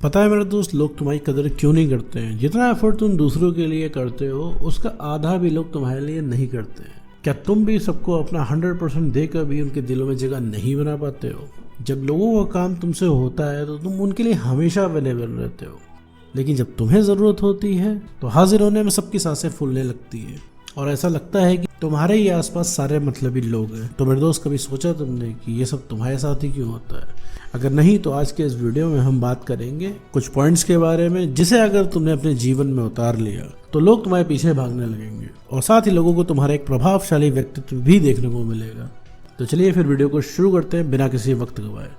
पता है मेरे दोस्त, लोग तुम्हारी कदर क्यों नहीं करते हैं? जितना एफर्ट तुम दूसरों के लिए करते हो उसका आधा भी लोग तुम्हारे लिए नहीं करते हैं। क्या तुम भी सबको अपना 100% देकर भी उनके दिलों में जगह नहीं बना पाते हो? जब लोगों का काम तुमसे होता है तो तुम उनके लिए हमेशा अवेलेबल रहते हो, लेकिन जब तुम्हें ज़रूरत होती है तो हाजिर होने में सबकी सांसें फूलने लगती है और ऐसा लगता है कि तुम्हारे ही आसपास सारे मतलबी लोग हैं। तो मेरे दोस्त, कभी सोचा तुमने कि ये सब तुम्हारे साथ ही क्यों होता है? अगर नहीं तो आज के इस वीडियो में हम बात करेंगे कुछ पॉइंट्स के बारे में जिसे अगर तुमने अपने जीवन में उतार लिया तो लोग तुम्हारे पीछे भागने लगेंगे और साथ ही लोगों को तुम्हारा एक प्रभावशाली व्यक्तित्व भी देखने को मिलेगा। तो चलिए फिर वीडियो को शुरू करते हैं बिना किसी वक्त गवाए।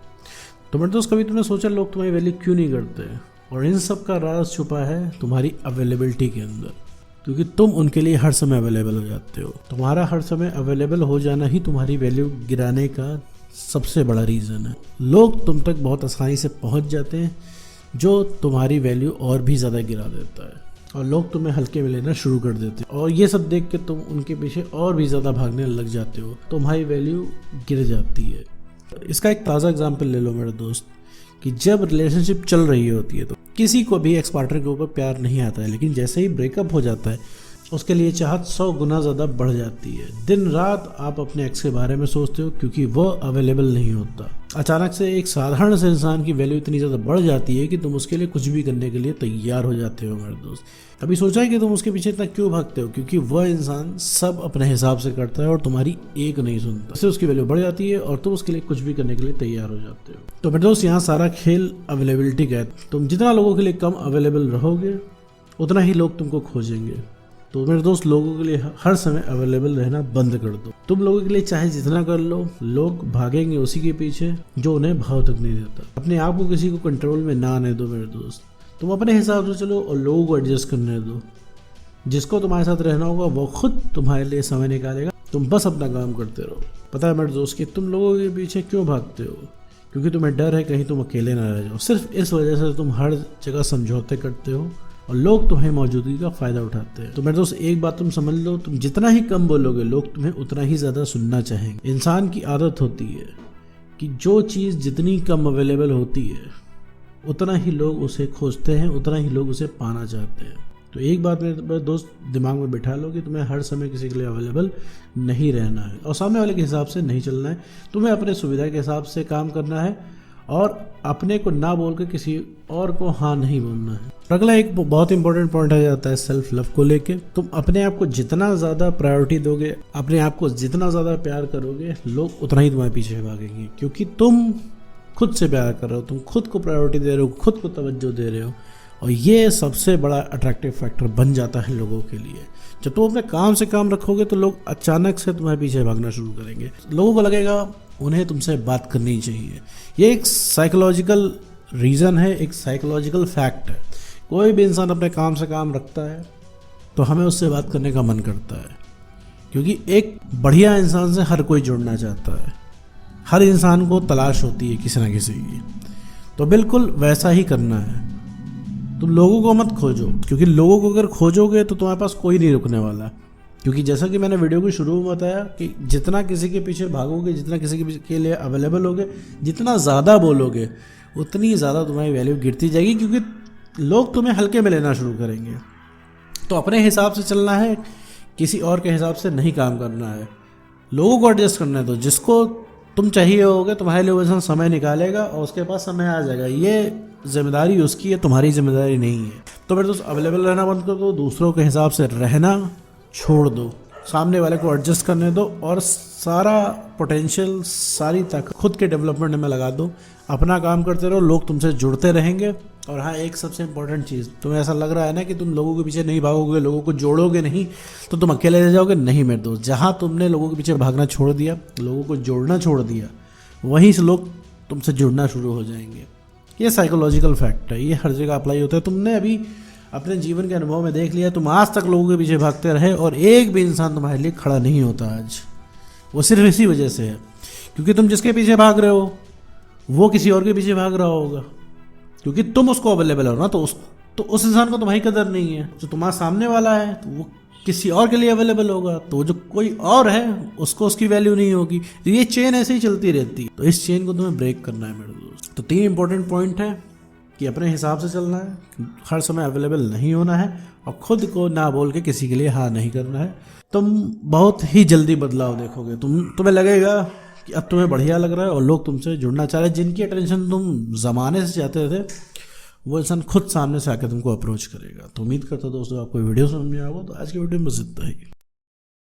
तो मेरे दोस्त, कभी तुमने सोचा लोग तुम्हारी वैल्यू क्यों नहीं करते? और इन सब का राज छुपा है तुम्हारी अवेलेबिलिटी के अंदर, क्योंकि तुम उनके लिए हर समय अवेलेबल हो जाते हो। तुम्हारा हर समय अवेलेबल हो जाना ही तुम्हारी वैल्यू गिराने का सबसे बड़ा रीज़न है। लोग तुम तक बहुत आसानी से पहुंच जाते हैं जो तुम्हारी वैल्यू और भी ज़्यादा गिरा देता है, और लोग तुम्हें हल्के में लेना शुरू कर देते हैं और ये सब देख के तुम उनके पीछे और भी ज़्यादा भागने लग जाते हो, तुम्हारी वैल्यू गिर जाती है। इसका एक ताज़ा एग्जाम्पल ले लो मेरे दोस्त, कि जब रिलेशनशिप चल रही होती है तो किसी को भी एक्स पार्टनर के ऊपर प्यार नहीं आता है, लेकिन जैसे ही ब्रेकअप हो जाता है उसके लिए चाहत 100 गुना ज़्यादा बढ़ जाती है। दिन रात आप अपने एक्स के बारे में सोचते हो क्योंकि वह अवेलेबल नहीं होता। अचानक से एक साधारण से इंसान की वैल्यू इतनी ज़्यादा बढ़ जाती है कि तुम उसके लिए कुछ भी करने के लिए तैयार हो जाते हो मेरे दोस्त। कभी सोचा है कि तुम उसके पीछे इतना क्यों भागते हो? क्योंकि वह इंसान सब अपने हिसाब से करता है और तुम्हारी एक नहीं सुनता। इससे उसकी वैल्यू बढ़ जाती है और तुम उसके लिए कुछ भी करने के लिए तैयार हो जाते हो। तो मेरे दोस्त, यहाँ सारा खेल अवेलेबिलिटी का है। तुम जितना लोगों के लिए कम अवेलेबल रहोगे उतना ही लोग तुमको खोजेंगे। तो मेरे दोस्त, लोगों के लिए हर समय अवेलेबल रहना बंद कर दो। तुम लोगों के लिए चाहे जितना कर लो, लोग भागेंगे उसी के पीछे जो उन्हें भाव तक नहीं देता। अपने आप को किसी को कंट्रोल में ना आने दो मेरे दोस्त। तुम अपने हिसाब से चलो और लोगों को एडजस्ट करने दो। जिसको तुम्हारे साथ रहना होगा वो खुद तुम्हारे लिए समय निकालेगा। तुम बस अपना काम करते रहो। पता है मेरे दोस्त कि तुम लोगों के पीछे क्यों भागते हो? क्योंकि तुम्हें डर है कहीं तुम अकेले ना रह जाओ। सिर्फ इस वजह से तुम हर जगह समझौते करते हो और लोग तुम्हें मौजूदगी का फ़ायदा उठाते हैं। तो मेरे दोस्त, एक बात तुम समझ लो, तुम जितना ही कम बोलोगे लोग तुम्हें उतना ही ज़्यादा सुनना चाहेंगे। इंसान की आदत होती है कि जो चीज़ जितनी कम अवेलेबल होती है उतना ही लोग उसे खोजते हैं, उतना ही लोग उसे पाना चाहते हैं। तो एक बात मेरे दोस्त दिमाग में बिठा लो कि तुम्हें हर समय किसी के लिए अवेलेबल नहीं रहना है और सामने वाले के हिसाब से नहीं चलना है। तुम्हें अपने सुविधा के हिसाब से काम करना है और अपने को ना बोल के किसी और को हाँ नहीं बोलना है। अगला एक बहुत इंपॉर्टेंट पॉइंट आ जाता है सेल्फ लव को लेके। तुम अपने आप को जितना ज़्यादा प्रायोरिटी दोगे, अपने आप को जितना ज़्यादा प्यार करोगे, लोग उतना ही तुम्हारे पीछे भागेंगे, क्योंकि तुम खुद से प्यार कर रहे हो, तुम खुद को प्रायोरिटी दे रहे हो, खुद को तवज्जो दे रहे हो, और ये सबसे बड़ा अट्रैक्टिव फैक्टर बन जाता है लोगों के लिए। जब तुम अपने काम से काम रखोगे तो लोग अचानक से तुम्हारे पीछे भागना शुरू करेंगे। लोगों को लगेगा उन्हें तुमसे बात करनी चाहिए। ये एक साइकोलॉजिकल रीज़न है, एक साइकोलॉजिकल फैक्ट है। कोई भी इंसान अपने काम से काम रखता है तो हमें उससे बात करने का मन करता है, क्योंकि एक बढ़िया इंसान से हर कोई जुड़ना चाहता है। हर इंसान को तलाश होती है किसी ना किसी की। तो बिल्कुल वैसा ही करना है। तुम लोगों को मत खोजो, क्योंकि लोगों को अगर खोजोगे तो तुम्हारे पास कोई नहीं रुकने वाला। क्योंकि जैसा कि मैंने वीडियो के शुरू में बताया कि जितना किसी के पीछे भागोगे, जितना किसी के लिए अवेलेबल होगे, जितना ज़्यादा बोलोगे, उतनी ज़्यादा तुम्हारी वैल्यू गिरती जाएगी, क्योंकि लोग तुम्हें हल्के में लेना शुरू करेंगे। तो अपने हिसाब से चलना है, किसी और के हिसाब से नहीं काम करना है। लोगों को एडजस्ट करना है। तो जिसको तुम चाहिए होगे तुम्हारे लिए वो इंसान समय निकालेगा और उसके पास समय आ जाएगा। ये जिम्मेदारी उसकी है, तुम्हारी जिम्मेदारी नहीं है। तो मेरे दोस्त, अवेलेबल रहना बंद कर दो, दूसरों के हिसाब से रहना छोड़ दो, सामने वाले को एडजस्ट करने दो और सारा पोटेंशियल, सारी ताकत खुद के डेवलपमेंट में लगा दो। अपना काम करते रहो, लोग तुमसे जुड़ते रहेंगे। और हाँ, एक सबसे इंपॉर्टेंट चीज़, तुम्हें ऐसा लग रहा है ना कि तुम लोगों के पीछे नहीं भागोगे, लोगों को जोड़ोगे नहीं, तो तुम अकेले रह जाओगे। नहीं मेरे दोस्त, जहाँ तुमने लोगों के पीछे भागना छोड़ दिया, लोगों को जोड़ना छोड़ दिया, वहीं से लोग तुमसे जुड़ना शुरू हो जाएंगे। ये साइकोलॉजिकल फैक्ट है, ये हर जगह अप्लाई होता है। तुमने अभी अपने जीवन के अनुभव में देख लिया, तुम आज तक लोगों के पीछे भागते रहे और एक भी इंसान तुम्हारे लिए खड़ा नहीं होता आज। वो सिर्फ इसी वजह से है क्योंकि तुम जिसके पीछे भाग रहे हो वो किसी और के पीछे भाग रहा होगा, क्योंकि तुम उसको अवेलेबल हो ना। तो उस इंसान को तुम्हारी कदर नहीं है। जो तुम्हारे सामने वाला है तो वो किसी और के लिए अवेलेबल होगा, तो जो कोई और है उसको उसकी वैल्यू नहीं होगी। तो ये चेन ऐसे ही चलती रहती है। तो इस चेन को तुम्हें ब्रेक करना है मेरे दोस्त। तो 3 इंपॉर्टेंट पॉइंट है कि अपने हिसाब से चलना है, हर समय अवेलेबल नहीं होना है और खुद को ना बोल के किसी के लिए हाँ नहीं करना है। तुम बहुत ही जल्दी बदलाव देखोगे। तुम्हें लगेगा कि अब तुम्हें बढ़िया लग रहा है और लोग तुमसे जुड़ना चाह रहे हैं। जिनकी अटेंशन तुम ज़माने से चाहते थे वो इंसान खुद सामने से आकर तुमको अप्रोच करेगा। तो उम्मीद करता दोस्तों आपको वीडियो समझ में आएगा। तो आज की वीडियो में बस इतना ही।